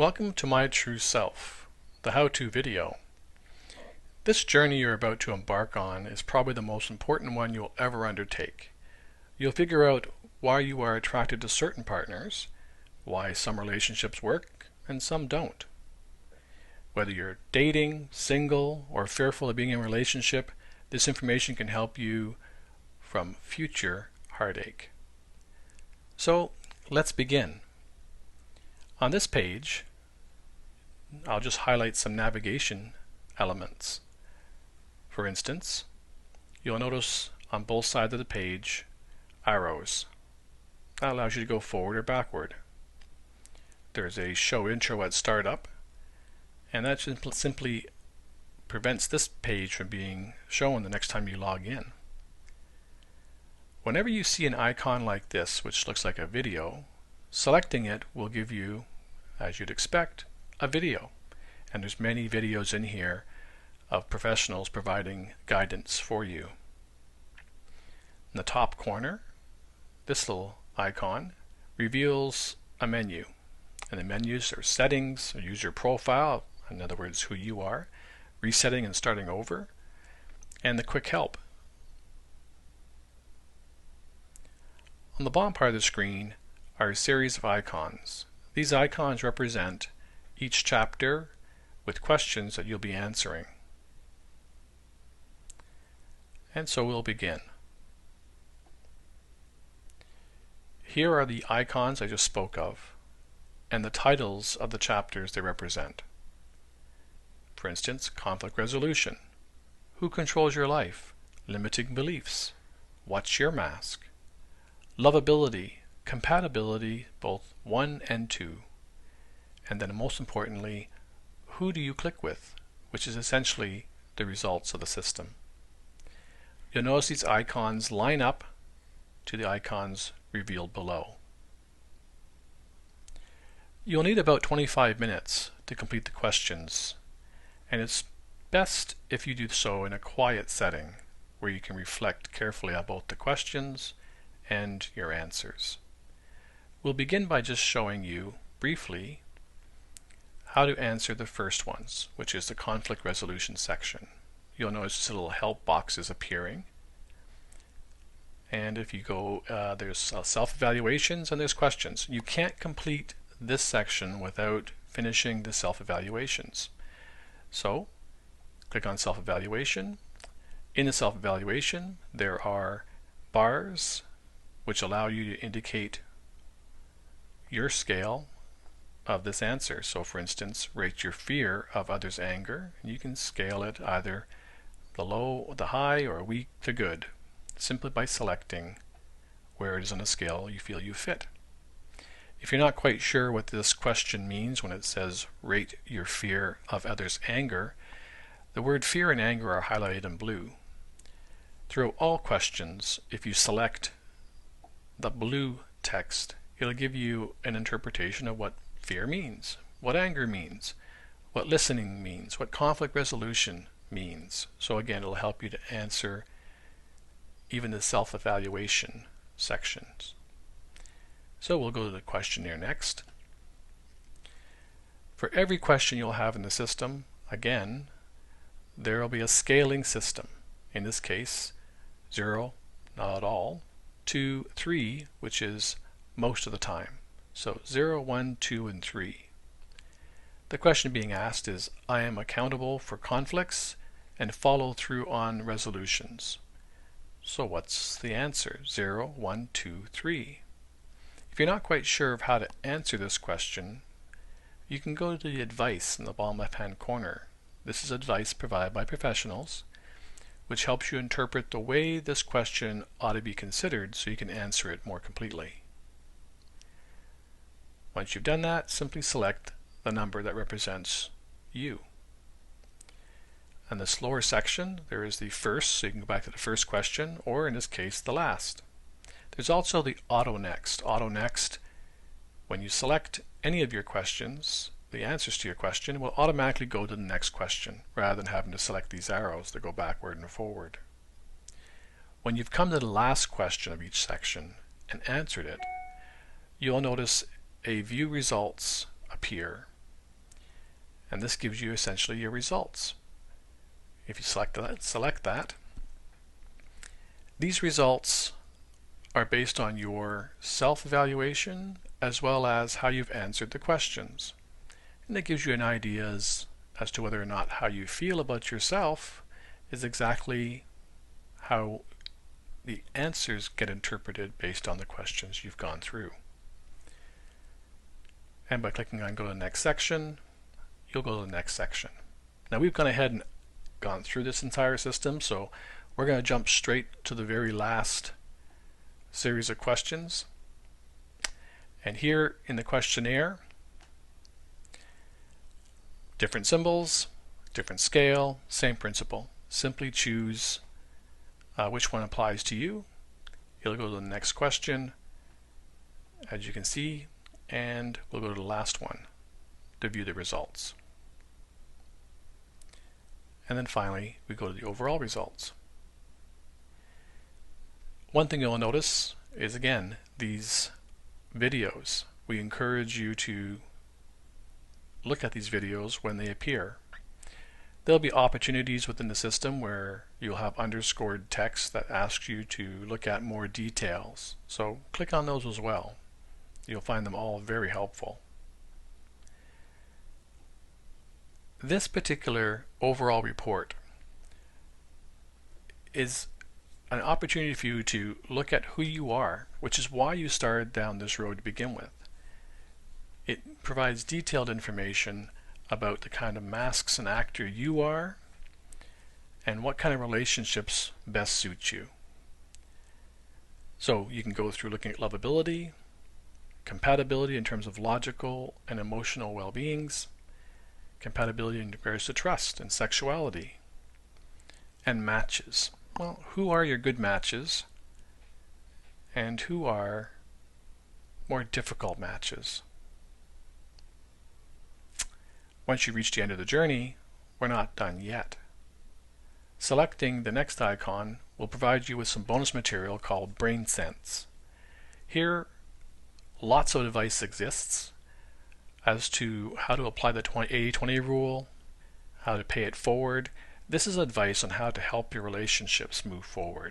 Welcome to My True Self, the how-to video. This journey you're about to embark on is probably the most important one you'll ever undertake. You'll figure out why you are attracted to certain partners, why some relationships work and some don't. Whether you're dating, single, or fearful of being in a relationship, this information can help you from future heartache. So let's begin. On this page, I'll just highlight some navigation elements. For instance, you'll notice on both sides of the page arrows. That allows you to go forward or backward. There's a show intro at startup, and that simply prevents this page from being shown the next time you log in. Whenever you see an icon like this, which looks like a video, selecting it will give you, as you'd expect, a video. And there's many videos in here of professionals providing guidance for you. In the top corner, this little icon reveals a menu. And the menus are settings, user profile, in other words who you are, resetting and starting over, and the quick help. On the bottom part of the screen are a series of icons. These icons represent each chapter with questions that you'll be answering. And so we'll begin. Here are the icons I just spoke of and the titles of the chapters they represent. For instance, conflict resolution, who controls your life, limiting beliefs, what's your mask, lovability, compatibility, both 1 and 2, and then most importantly, who do you click with, which is essentially the results of the system. You'll notice these icons line up to the icons revealed below. You'll need about 25 minutes to complete the questions, and it's best if you do so in a quiet setting where you can reflect carefully on both the questions and your answers. We'll begin by just showing you briefly how to answer the first ones, which is the conflict resolution section. You'll notice this little help box is appearing. And if you go, there's self-evaluations and there's questions. You can't complete this section without finishing the self-evaluations. So, click on self-evaluation. In the self-evaluation, there are bars which allow you to indicate your scale of this answer. So for instance, rate your fear of others' anger. You can scale it either the low, the high, or weak to good, simply by selecting where it is on a scale you feel you fit. If you're not quite sure what this question means when it says rate your fear of others' anger, the word fear and anger are highlighted in blue. Through all questions, if you select the blue text, it'll give you an interpretation of what fear means, what anger means, what listening means, what conflict resolution means. So again, it'll help you to answer even the self-evaluation sections. So we'll go to the questionnaire next. For every question you'll have in the system, again, there will be a scaling system. In this case, 0, not at all, 2, 3, which is most of the time. So 0, 1, 2, and 3. The question being asked is, I am accountable for conflicts and follow through on resolutions. So what's the answer? 0, 1, 2, 3. If you're not quite sure of how to answer this question, you can go to the advice in the bottom left-hand corner. This is advice provided by professionals, which helps you interpret the way this question ought to be considered so you can answer it more completely. Once you've done that, simply select the number that represents you. In this lower section, there is the first, so you can go back to the first question, or in this case, the last. There's also the Auto Next. Auto Next, when you select any of your questions, the answers to your question will automatically go to the next question, rather than having to select these arrows that go backward and forward. When you've come to the last question of each section and answered it, you'll notice a View Results appear. and this gives you essentially your results. If you select that, these results are based on your self-evaluation as well as how you've answered the questions. And it gives you an idea as to whether or not how you feel about yourself is exactly how the answers get interpreted based on the questions you've gone through. And by clicking on Go to the Next Section, you'll go to the next section. Now we've gone ahead and gone through this entire system, so we're going to jump straight to the very last series of questions. And here in the questionnaire, different symbols, different scale, same principle. Simply choose which one applies to you. You'll go to the next question, as you can see, and we'll go to the last one to view the results. And then finally, we go to the overall results. One thing you'll notice is, again, these videos. We encourage you to look at these videos when they appear. There'll be opportunities within the system where you'll have underscored text that asks you to look at more details. So click on those as well. You'll find them all very helpful. This particular overall report is an opportunity for you to look at who you are, which is why you started down this road to begin with. It provides detailed information about the kind of masks and actor you are and what kind of relationships best suit you. So you can go through looking at lovability, compatibility in terms of logical and emotional well-beings, compatibility in regards to trust and sexuality, and matches. Well, who are your good matches and who are more difficult matches? Once you reach the end of the journey, we're not done yet. Selecting the next icon will provide you with some bonus material called BrainSense. Here, lots of advice exists as to how to apply the 80-20 rule, how to pay it forward. This is advice on how to help your relationships move forward.